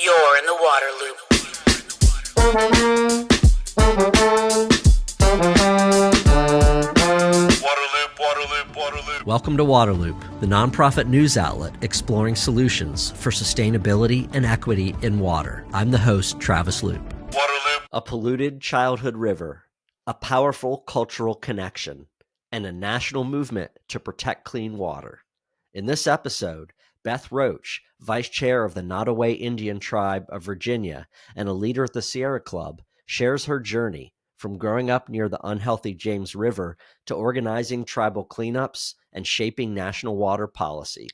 You're in the water loop. Welcome to Waterloop, the nonprofit news outlet exploring solutions for sustainability and equity in water. I'm the host, Travis Loop. Waterloop. A polluted childhood river, a powerful cultural connection, and a national movement to protect clean water. In this episode, Beth Roach, Vice Chair of the Nottoway Indian Tribe of Virginia and a leader at the Sierra Club, shares her journey from growing up near the unhealthy James River to organizing tribal cleanups and shaping national water policy.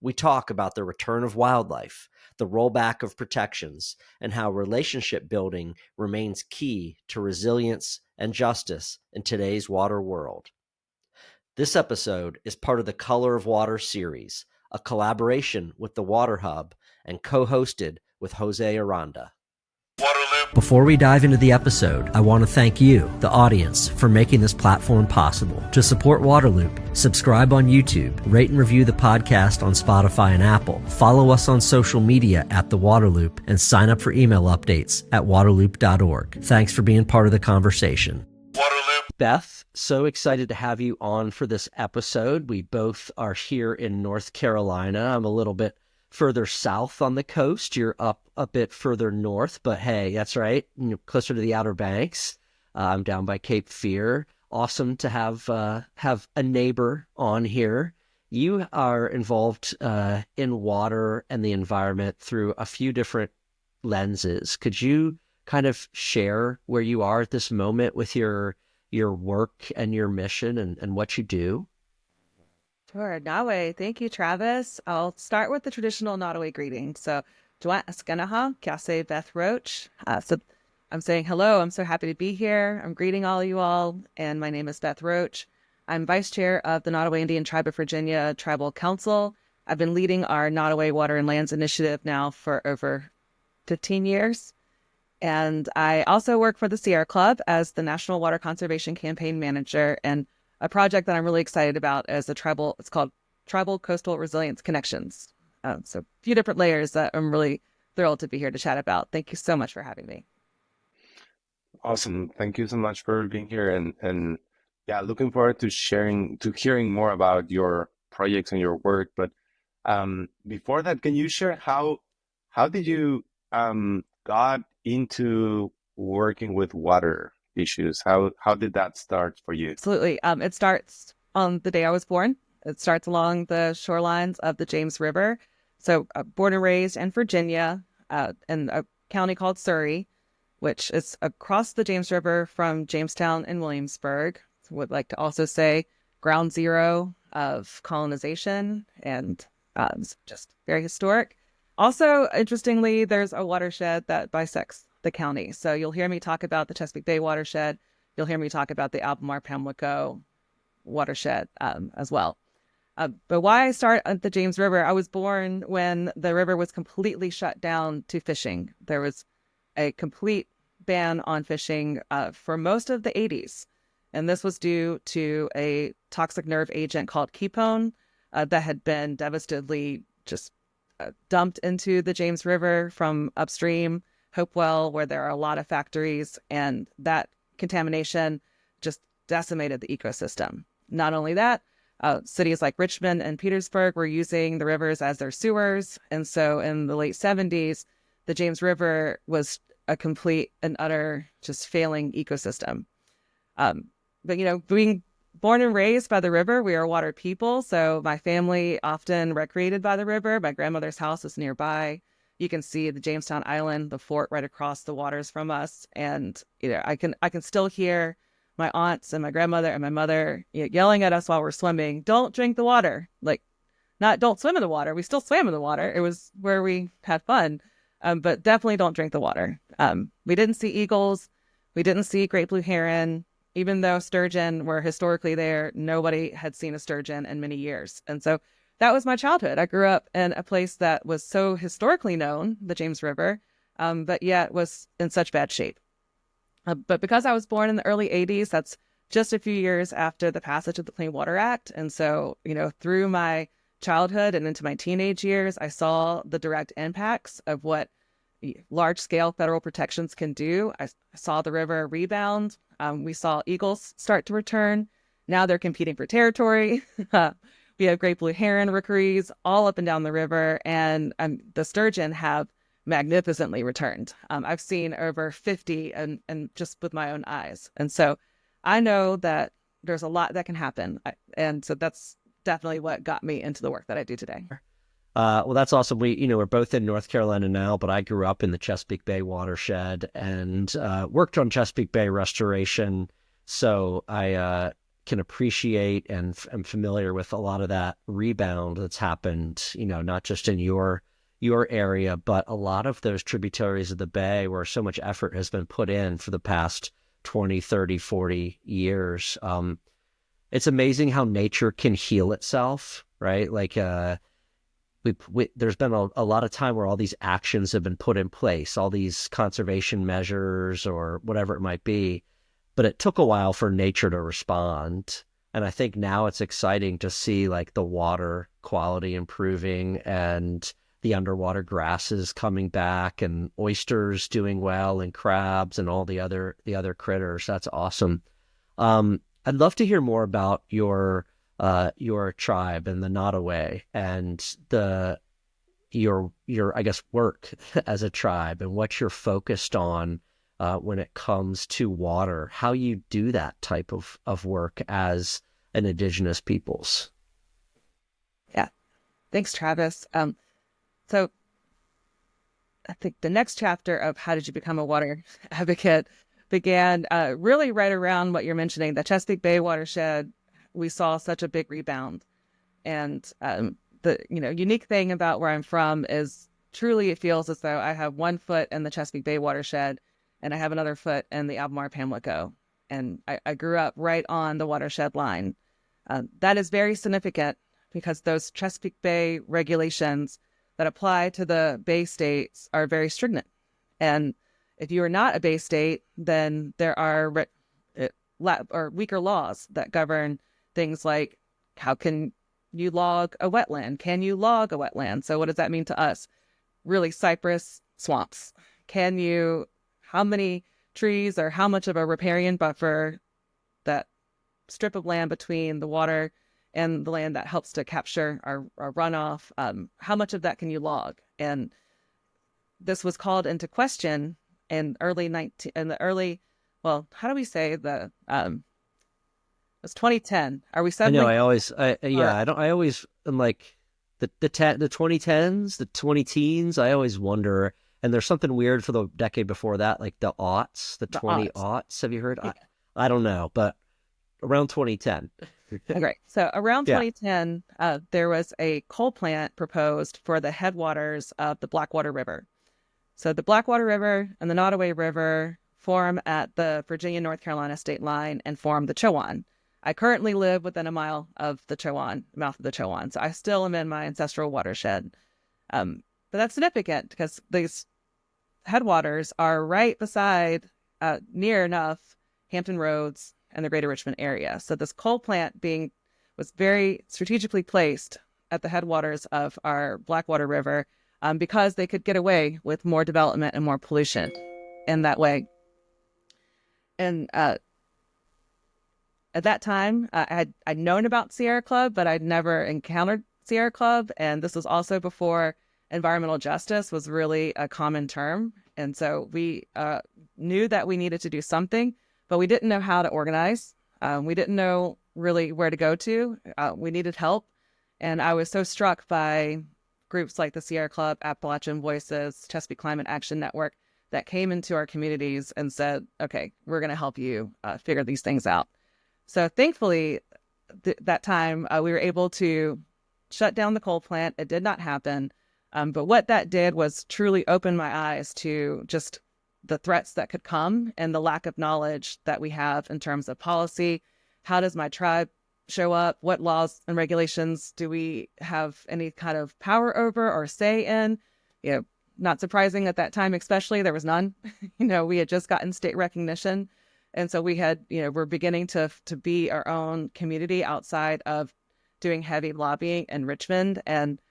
We talk about the return of wildlife, the rollback of protections, and how relationship building remains key to resilience and justice in today's water world. This episode is part of the Color of Water series, a collaboration with the Water Hub and co-hosted with Jose Aranda. Before we dive into the episode, I want to thank you, the audience, for making this platform possible. To support Waterloop, subscribe on YouTube, rate and review the podcast on Spotify and Apple, follow us on social media at The Waterloop, and sign up for email updates at waterloop.org. Thanks for being part of the conversation. Beth, so excited to have you on for this episode. We both are here in North Carolina. I'm a little bit further south on the coast. You're up a bit further north, but hey, that's right, closer to the Outer Banks. I'm down by Cape Fear. Awesome to have a neighbor on here. You are involved in water and the environment through a few different lenses. Could you kind of share where you are at this moment with your work and your mission and what you do? Sure. Nottoway. Thank you, Travis. I'll start with the traditional Nottoway greeting. So, Dwa Askanaha, Kase Beth Roach. So I'm saying hello. I'm so happy to be here. I'm greeting all of you all. And my name is Beth Roach. I'm Vice Chair of the Nottoway Indian Tribe of Virginia Tribal Council. I've been leading our Nottoway Water and Lands Initiative now for over 15 years. And I also work for the Sierra Club as the National Water Conservation Campaign Manager, and a project that I'm really excited about is it's called Tribal Coastal Resilience Connections. So a few different layers that I'm really thrilled to be here to chat about. Thank you so much for having me. Awesome. Thank you so much for being here. And yeah, looking forward to hearing more about your projects and your work. But before that, can you share how did you got into working with water issues? How did that start for you? Absolutely. It starts on the day I was born. It starts along the shorelines of the James River. So born and raised in Virginia, in a county called Surrey, which is across the James River from Jamestown and Williamsburg. Would like to also say ground zero of colonization, and just very historic. Also, interestingly, there's a watershed that bisects the county. So you'll hear me talk about the Chesapeake Bay watershed. You'll hear me talk about the Albemarle-Pamlico watershed as well. But why I start at the James River, I was born when the river was completely shut down to fishing. There was a complete ban on fishing for most of the 80s. And this was due to a toxic nerve agent called ketone that had been devastatingly just dumped into the James River from upstream Hopewell, where there are a lot of factories, and that contamination just decimated the ecosystem. Not only that, cities like Richmond and Petersburg were using the rivers as their sewers. And so in the late 70s, the James River was a complete and utter just failing ecosystem. But, being born and raised by the river, we are water people. So my family often recreated by the river. My grandmother's house is nearby. You can see the Jamestown Island, the fort right across the waters from us. And, I can still hear my aunts and my grandmother and my mother yelling at us while we're swimming, "Don't drink the water." Like, not don't swim in the water. We still swam in the water. It was where we had fun. But definitely don't drink the water. We didn't see eagles. We didn't see great blue heron. Even though sturgeon were historically there, nobody had seen a sturgeon in many years. And so that was my childhood. I grew up in a place that was so historically known, the James River, but yet was in such bad shape. But because I was born in the early 80s, that's just a few years after the passage of the Clean Water Act. And so, through my childhood and into my teenage years, I saw the direct impacts of what large-scale federal protections can do. I saw the river rebound. We saw eagles start to return. Now they're competing for territory. We have great blue heron rookeries all up and down the river, and the sturgeon have magnificently returned. I've seen over 50 and just with my own eyes. And so I know that there's a lot that can happen. And so that's definitely what got me into the work that I do today. Well, that's awesome. We're both in North Carolina now, but I grew up in the Chesapeake Bay watershed and worked on Chesapeake Bay restoration. So I can appreciate and am familiar with a lot of that rebound that's happened, not just in your area, but a lot of those tributaries of the bay where so much effort has been put in for the past 20, 30, 40 years. It's amazing how nature can heal itself, right? Like, there's been a lot of time where all these actions have been put in place, all these conservation measures or whatever it might be, but it took a while for nature to respond. And I think now it's exciting to see like the water quality improving and the underwater grasses coming back and oysters doing well and crabs and all the other critters. That's awesome. I'd love to hear more about your tribe and the Nottoway and your I guess work as a tribe and what you're focused on when it comes to water, how you do that type of work as an Indigenous peoples. Yeah. Thanks, Travis. So I think the next chapter of How Did You Become a Water Advocate began really right around what you're mentioning, the Chesapeake Bay watershed. We saw such a big rebound. And the unique thing about where I'm from is truly it feels as though I have one foot in the Chesapeake Bay watershed and I have another foot in the Albemarle-Pamlico. And I grew up right on the watershed line. That is very significant because those Chesapeake Bay regulations that apply to the Bay states are very stringent. And if you are not a Bay state, then there are weaker laws that govern things like how can you log a wetland? Can you log a wetland? So what does that mean to us? Really, cypress swamps. How many trees or how much of a riparian buffer, that strip of land between the water and the land that helps to capture our runoff, how much of that can you log? And this was called into question in how do we say it was 2010. Are we suddenly? I always am like the 2010s, the 20 teens. I always wonder, and there's something weird for the decade before that, like the 20 aughts. Have you heard? Yeah. I don't know, but around 2010. Great. So around 2010, there was a coal plant proposed for the headwaters of the Blackwater River. So the Blackwater River and the Nottoway River form at the Virginia-North Carolina state line and form the Chowan. I currently live within a mile of the Chowan, mouth of the Chowan. So I still am in my ancestral watershed. But that's significant because these headwaters are right beside, near enough, Hampton Roads and the greater Richmond area. So this coal plant was very strategically placed at the headwaters of our Blackwater River because they could get away with more development and more pollution in that way. And at that time, I'd known about Sierra Club, but I'd never encountered Sierra Club. And this was also before environmental justice was really a common term. And so we knew that we needed to do something, but we didn't know how to organize. We didn't know really where to go to. We needed help. And I was so struck by groups like the Sierra Club, Appalachian Voices, Chesapeake Climate Action Network that came into our communities and said, okay, we're going to help you figure these things out. So thankfully, that time we were able to shut down the coal plant. It did not happen. But what that did was truly open my eyes to just the threats that could come and the lack of knowledge that we have in terms of policy. How does my tribe show up? What laws and regulations do we have any kind of power over or say in? Not surprising at that time, especially, there was none. We had just gotten state recognition. And so we had, we're beginning to be our own community outside of doing heavy lobbying in Richmond. And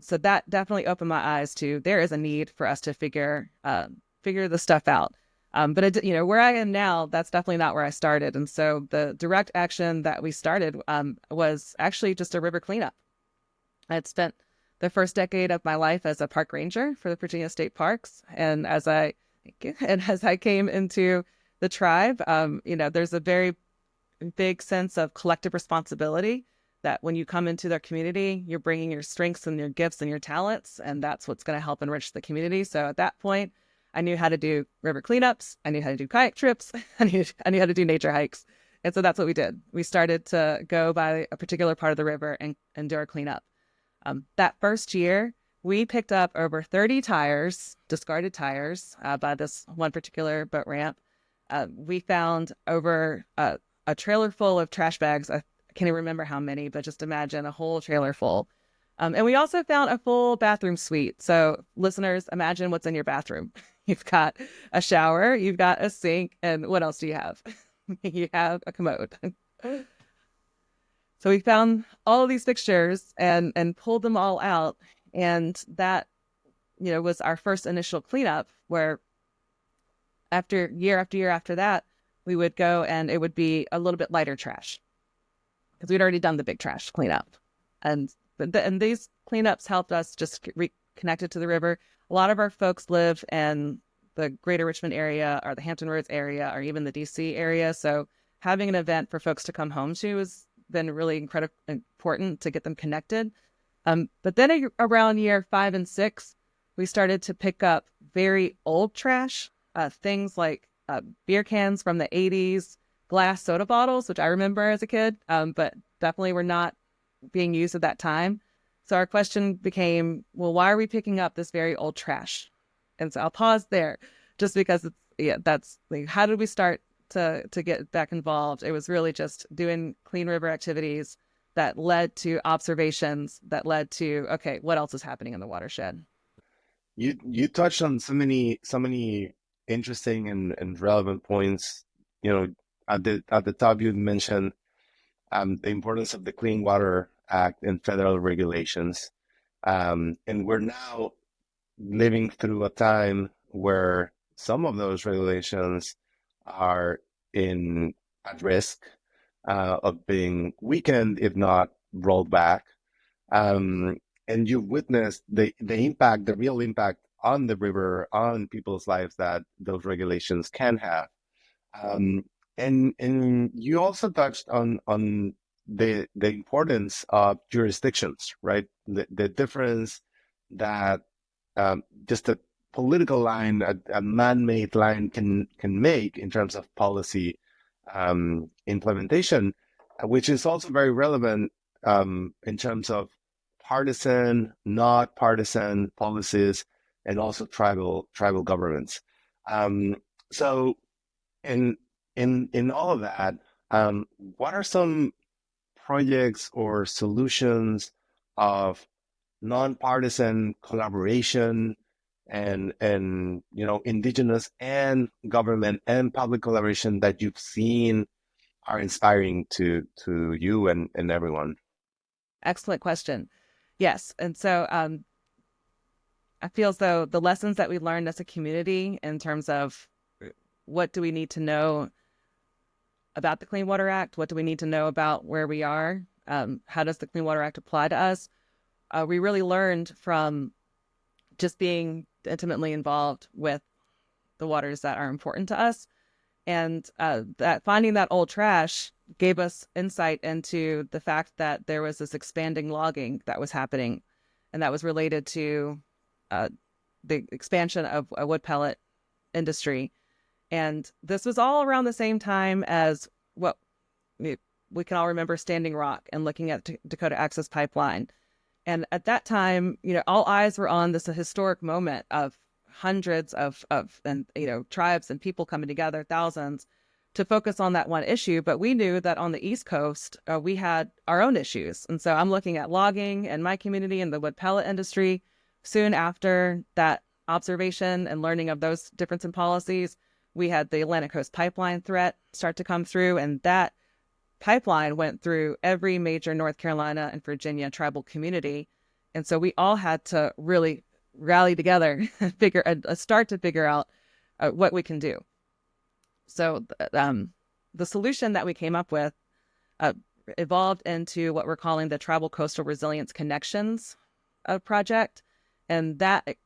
So that definitely opened my eyes to there is a need for us to figure the stuff out. But where I am now, that's definitely not where I started. And so the direct action that we started was actually just a river cleanup. I had spent the first decade of my life as a park ranger for the Virginia State Parks, and as I came into the tribe, there's a very big sense of collective responsibility that when you come into their community, you're bringing your strengths and your gifts and your talents, and that's what's going to help enrich the community. So at that point, I knew how to do river cleanups. I knew how to do kayak trips. I knew how to do nature hikes. And so that's what we did. We started to go by a particular part of the river and do our cleanup. That first year, we picked up over 30 tires, discarded tires, by this one particular boat ramp. We found over a trailer full of trash bags. I can't even remember how many, but just imagine a whole trailer full. And we also found a full bathroom suite. So listeners, imagine what's in your bathroom. You've got a shower, you've got a sink, and what else do you have? You have a commode. So we found all of these fixtures and pulled them all out. And that, was our first initial cleanup, where after year after that, we would go and it would be a little bit lighter trash because we'd already done the big trash cleanup. And these cleanups helped us just reconnect it to the river. A lot of our folks live in the greater Richmond area or the Hampton Roads area or even the DC area. So having an event for folks to come home to has been really incredibly important to get them connected. But then around year 5 and 6, we started to pick up very old trash, things like beer cans from the 80s, glass soda bottles, which I remember as a kid, but definitely were not being used at that time. So our question became, well, why are we picking up this very old trash? And so I'll pause there just because that's like, how did we start to get back involved? It was really just doing clean river activities that led to observations that led to, okay, what else is happening in the watershed? You touched on so many interesting and relevant points. At the top you mentioned the importance of the Clean Water Act and federal regulations. And we're now living through a time where some of those regulations are at risk of being weakened, if not rolled back. And you've witnessed the impact, the real impact on the river, on people's lives that those regulations can have. And you also touched on the importance of jurisdictions, right? The difference that just a political line, a man-made line can make in terms of policy implementation, which is also very relevant in terms of partisan, not partisan policies, and also tribal governments. So in all of that, what are some projects or solutions of nonpartisan collaboration and Indigenous and government and public collaboration that you've seen are inspiring to you and everyone? Excellent question. Yes. And so I feel as though the lessons that we learned as a community in terms of what do we need to know about the Clean Water Act? What do we need to know about where we are? How does the Clean Water Act apply to us? We really learned from just being intimately involved with the waters that are important to us. And that finding that old trash gave us insight into the fact that there was this expanding logging that was happening, and that was related to the expansion of a wood pellet industry. And this was all around the same time as what we can all remember Standing Rock and looking at Dakota Access Pipeline. And at that time, all eyes were on this historic moment of hundreds of tribes and people coming together, thousands, to focus on that one issue. But we knew that on the East Coast, we had our own issues. And so I'm looking at logging and my community and the wood pellet industry. Soon after that observation and learning of those difference in policies, we had the Atlantic Coast Pipeline threat start to come through, and that pipeline went through every major North Carolina and Virginia tribal community. And so we all had to really rally together, start to figure out what we can do. So the solution that we came up with uh, evolved into what we're calling the Tribal Coastal Resilience Connections project. And that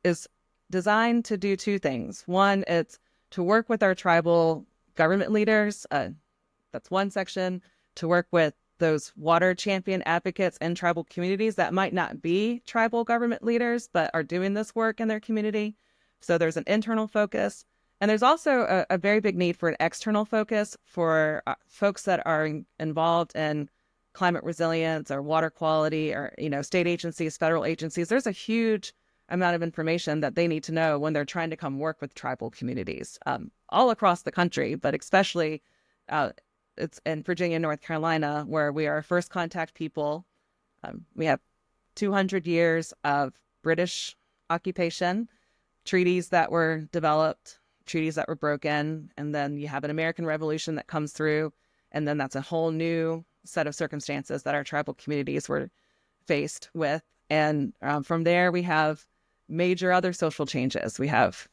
is designed to do two things. One, it's to work with our tribal government leaders. That's one section. To work with those water champion advocates and tribal communities that might not be tribal government leaders, but are doing this work in their community. So there's an internal focus. And there's also a very big need for an external focus for folks that are involved in climate resilience or water quality or, state agencies, federal agencies. There's a huge amount of information that they need to know when they're trying to come work with tribal communities all across the country, but especially it's in Virginia, North Carolina, where we are first contact people. We have 200 years of British occupation, treaties that were developed, treaties that were broken, and then you have an American Revolution that comes through, and then that's a whole new set of circumstances that our tribal communities were faced with. And from there, we have major other social changes. We have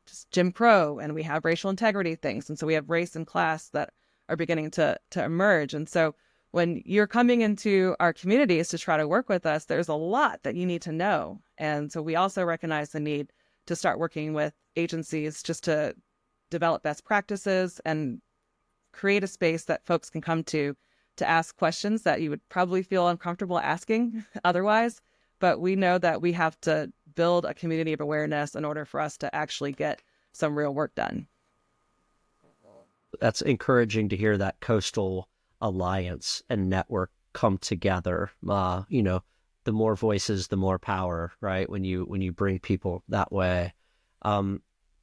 just Jim Crow, and we have racial integrity things. And so we have race and class that are beginning to emerge. And so when you're coming into our communities to try to work with us, there's a lot that you need to know. And so we also recognize the need to start working with agencies just to develop best practices and create a space that folks can come to ask questions that you would probably feel uncomfortable asking otherwise. But we know that we have to build a community of awareness in order for us to actually get some real work done. That's encouraging to hear that coastal alliance and network come together. The more voices, the more power, right? When you bring people that way.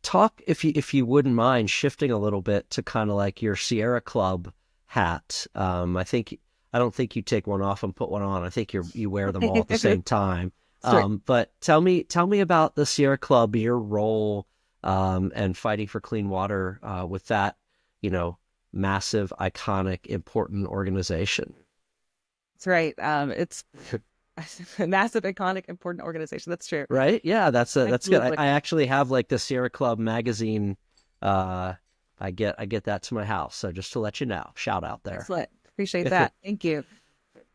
Talk, if you wouldn't mind, shifting a little bit to kind of like your Sierra Club hat. I don't think you take one off and put one on. I think you wear them all at the same time. But tell me about the Sierra Club, your role and fighting for clean water with that, massive, iconic, important organization. That's right. It's a massive, iconic, important organization. That's true. Right? Yeah, that's good. I actually have like the Sierra Club magazine. I get that to my house. So just to let you know, shout out there. Excellent. Appreciate that. Thank you.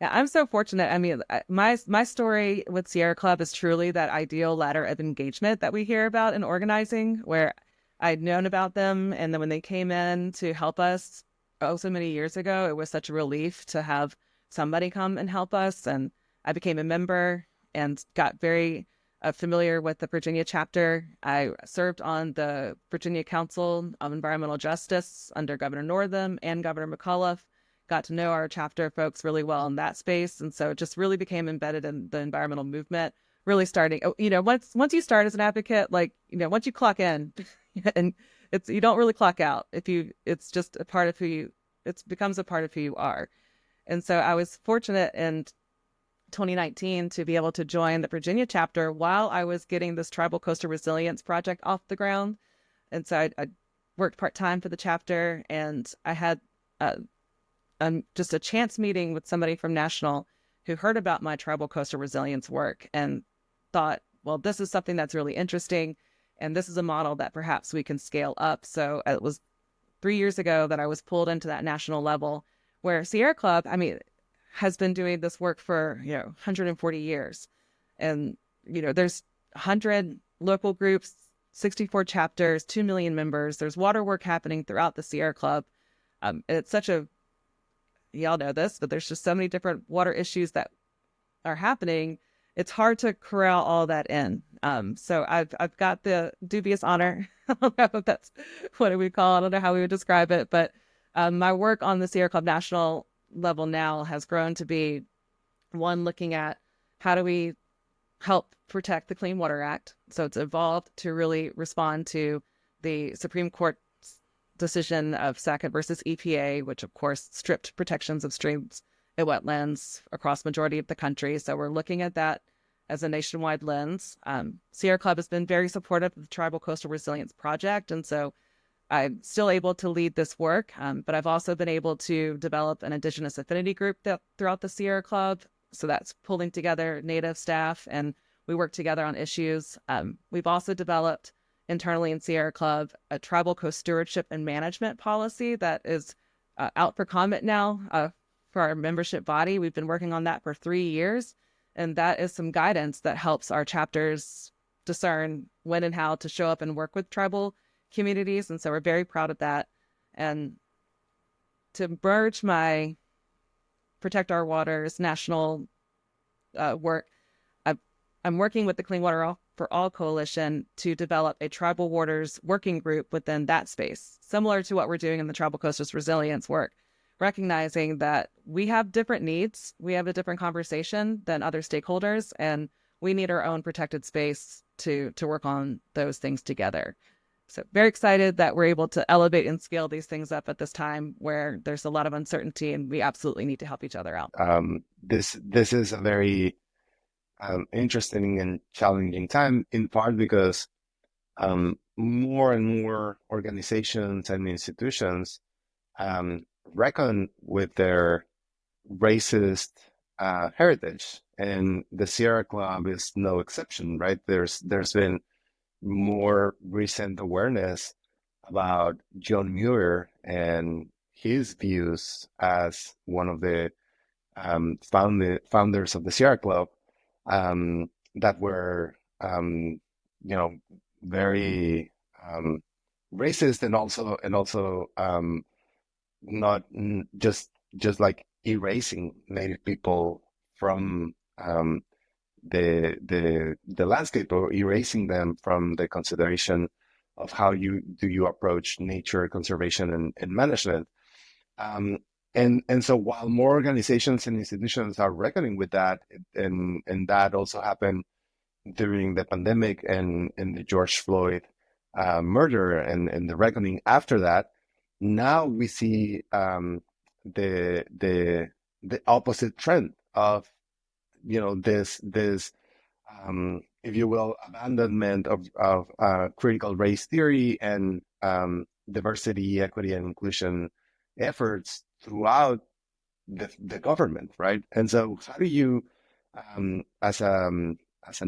Yeah, I'm so fortunate. I mean, my story with Sierra Club is truly that ideal ladder of engagement that we hear about in organizing, where I'd known about them. And then when they came in to help us so many years ago, it was such a relief to have somebody come and help us. And I became a member and got very familiar with the Virginia chapter. I served on the Virginia Council of Environmental Justice under Governor Northam and Governor McAuliffe. Got to know our chapter folks really well in that space. And so it just really became embedded in the environmental movement, really starting, once you start as an advocate, once you clock in and you don't really clock out it's just a part of it becomes a part of who you are. And so I was fortunate in 2019 to be able to join the Virginia chapter while I was getting this Tribal Coastal Resilience project off the ground. And so I worked part-time for the chapter, and I had just a chance meeting with somebody from National who heard about my Tribal Coastal Resilience work and thought, well, this is something that's really interesting, and this is a model that perhaps we can scale up. So it was 3 years ago that I was pulled into that national level, where Sierra Club, has been doing this work for 140 years, and there's 100 local groups, 64 chapters, 2 million members. There's water work happening throughout the Sierra Club. It's such a, y'all know this, but there's just so many different water issues that are happening. It's hard to corral all that in. So I've got the dubious honor. I don't know if that's what we call it. I don't know how we would describe it, but my work on the Sierra Club national level now has grown to be one looking at how do we help protect the Clean Water Act. So it's evolved to really respond to the Supreme Court decision of Sackett versus EPA, which of course stripped protections of streams and wetlands across majority of the country. So we're looking at that as a nationwide lens. Sierra Club has been very supportive of the Tribal Coastal Resilience Project, and so I'm still able to lead this work, but I've also been able to develop an Indigenous affinity group throughout the Sierra Club, So that's pulling together Native staff, and we work together on issues. We've also developed internally in Sierra Club a tribal co-stewardship and management policy that is out for comment now for our membership body. We've been working on that for 3 years, and that is some guidance that helps our chapters discern when and how to show up and work with tribal communities. And so we're very proud of that. And to merge my Protect Our Waters national work, I'm working with the Clean Water for All Coalition to develop a tribal waters working group within that space, similar to what we're doing in the Tribal Coasters Resilience work, recognizing that we have different needs, we have a different conversation than other stakeholders, and we need our own protected space to work on those things together. So very excited that we're able to elevate and scale these things up at this time where there's a lot of uncertainty, and we absolutely need to help each other out. This is a very interesting and challenging time, in part because more and more organizations and institutions reckon with their racist heritage, and the Sierra Club is no exception, right? There's been more recent awareness about John Muir and his views as one of the founders of the Sierra Club, that were, very racist, and also not just like erasing Native people from the landscape, or erasing them from the consideration of how you approach nature conservation and management. And so while more organizations and institutions are reckoning with that, and that also happened during the pandemic and the George Floyd murder and the reckoning after that, now we see the opposite trend of this if you will, abandonment of critical race theory and diversity, equity, and inclusion efforts throughout the government, right? And so, how do you, as an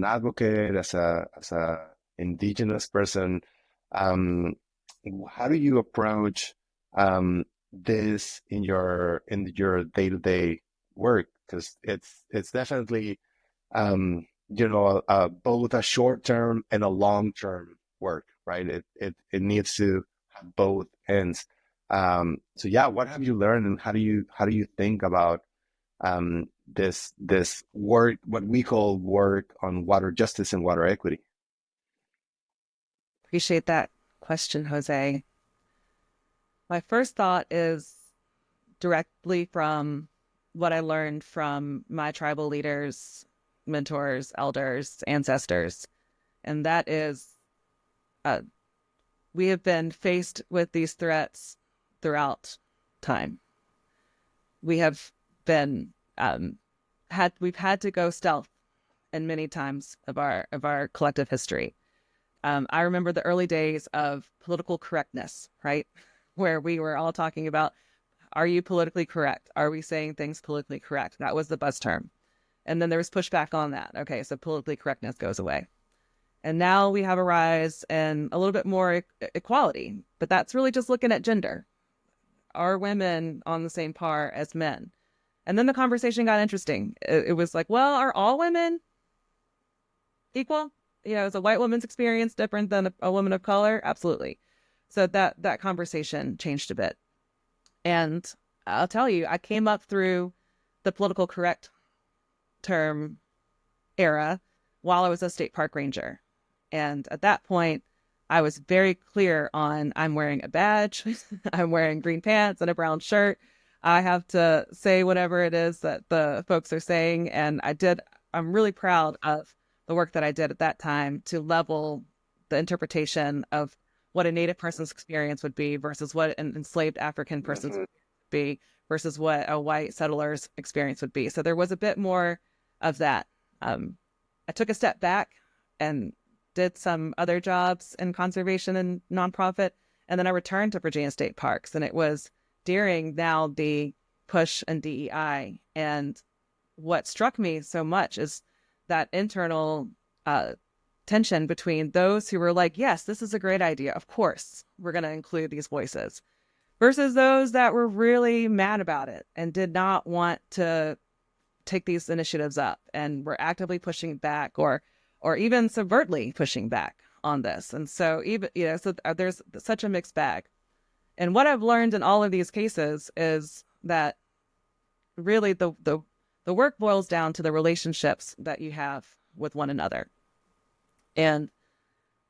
advocate, as a Indigenous person, how do you approach this in your day-to-day work? Because it's definitely both a short-term and a long-term work, right? It needs to have both ends. So yeah, what have you learned, and how do you think about this work, what we call work on water justice and water equity? Appreciate that question, Jose. My first thought is directly from what I learned from my tribal leaders, mentors, elders, ancestors. And that is, we have been faced with these threats throughout time. We have been, we've had to go stealth in many times of our collective history. I remember the early days of political correctness, right? Where we were all talking about, are you politically correct? Are we saying things politically correct? That was the buzz term. And then there was pushback on that. Okay, so politically correctness goes away. And now we have a rise in a little bit more equality, but that's really just looking at gender. Are women on the same par as men? And then the conversation got interesting. It was like, well, are all women equal? Is a white woman's experience different than a woman of color? Absolutely. So that conversation changed a bit. And I'll tell you, I came up through the political correct term era while I was a state park ranger. And at that point, I was very clear on, I'm wearing a badge, I'm wearing green pants and a brown shirt. I have to say whatever it is that the folks are saying. And I'm really proud of the work that I did at that time to level the interpretation of what a Native person's experience would be versus what an enslaved African person's would be versus what a white settler's experience would be. So there was a bit more of that. I took a step back and did some other jobs in conservation and nonprofit, and then I returned to Virginia State Parks, and it was during now the push and DEI and what struck me so much is that internal tension between those who were like, yes, this is a great idea. Of course, we're going to include these voices, versus those that were really mad about it and did not want to take these initiatives up and were actively pushing back or even subvertly pushing back on this. And so there's such a mixed bag. And what I've learned in all of these cases is that really the work boils down to the relationships that you have with one another. And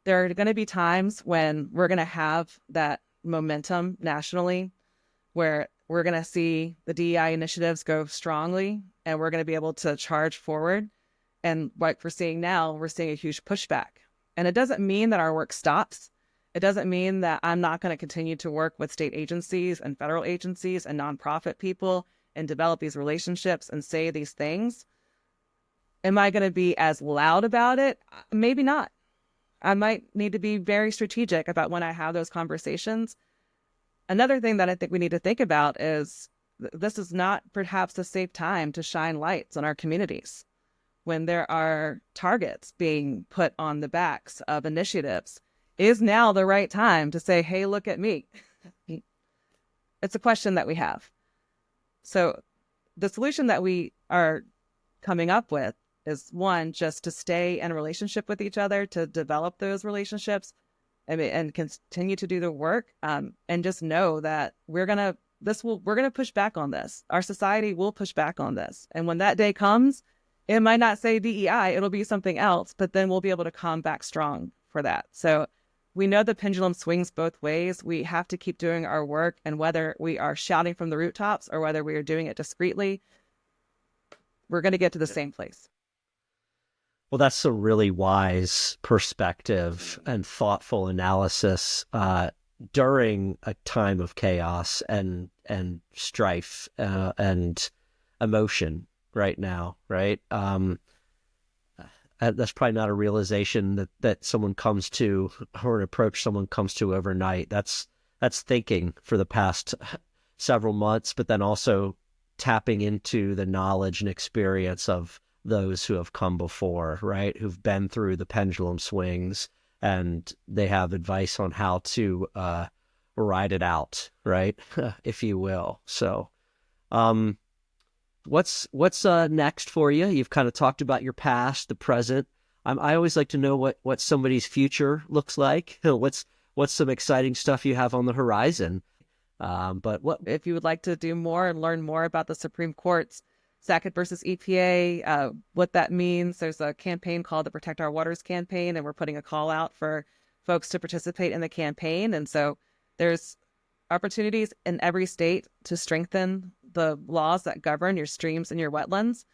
there are going to be times when we're going to have that momentum nationally where we're going to see the DEI initiatives go strongly and we're going to be able to charge forward. And like we're seeing now, we're seeing a huge pushback. And it doesn't mean that our work stops. It doesn't mean that I'm not going to continue to work with state agencies and federal agencies and nonprofit people and develop these relationships and say these things. Am I going to be as loud about it? Maybe not. I might need to be very strategic about when I have those conversations. Another thing that I think we need to think about is this is not perhaps a safe time to shine lights on our communities when there are targets being put on the backs of initiatives. Is now the right time to say, hey, look at me? It's a question that we have. So the solution that we are coming up with is, one, just to stay in a relationship with each other, to develop those relationships and continue to do the work, and just know that we're going to push back on this. Our society will push back on this. And when that day comes, it might not say DEI, it'll be something else, but then we'll be able to come back strong for that. So we know the pendulum swings both ways. We have to keep doing our work, and whether we are shouting from the rooftops or whether we are doing it discreetly, we're going to get to the same place. Well, that's a really wise perspective and thoughtful analysis during a time of chaos and strife and emotion right now, right? That's probably not a realization that someone comes to, or an approach someone comes to overnight. That's thinking for the past several months, but then also tapping into the knowledge and experience of those who have come before, right? Who've been through the pendulum swings, and they have advice on how to ride it out, right? If you will. So, what's next for you? You've kind of talked about your past, the present. I always like to know what somebody's future looks like. What's some exciting stuff you have on the horizon? But what if you would like to do more and learn more about the Supreme Court's Sackett versus EPA, what that means? There's a campaign called the Protect Our Waters campaign, and we're putting a call out for folks to participate in the campaign. And so there's opportunities in every state to strengthen the laws that govern your streams and your wetlands.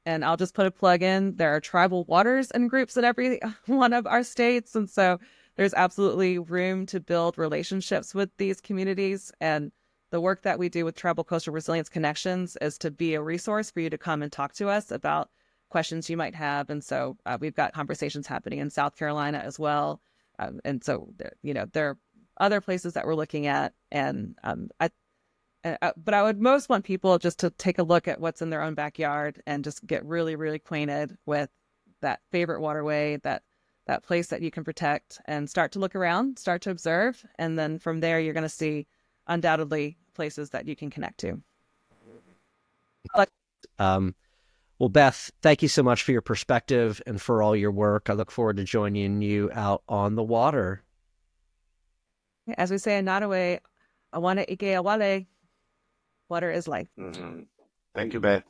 And I'll just put a plug in. There are tribal waters and groups in every one of our states. And so there's absolutely room to build relationships with these communities. And the work that we do with Tribal Coastal Resilience Connections is to be a resource for you to come and talk to us about questions you might have. And so we've got conversations happening in South Carolina as well. And so, there are other places that we're looking at. And but I would most want people just to take a look at what's in their own backyard and just get really, really acquainted with that favorite waterway, that place that you can protect, and start to look around, start to observe. And then from there, you're going to see undoubtedly places that you can connect to. Well, Beth, thank you so much for your perspective and for all your work. I look forward to joining you out on the water. As we say in Nottoway, awana ike awale. Water is life. Mm-hmm. Thank you, Beth.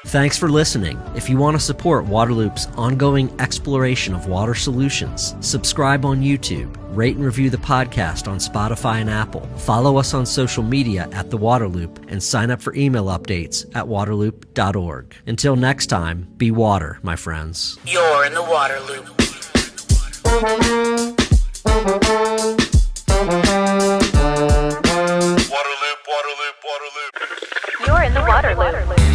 Thanks for listening. If you want to support Waterloop's ongoing exploration of water solutions, subscribe on YouTube, rate and review the podcast on Spotify and Apple, follow us on social media at The Waterloop, and sign up for email updates at waterloop.org. Until next time, be water, my friends. You're in the Waterloop. You're in the Waterloop.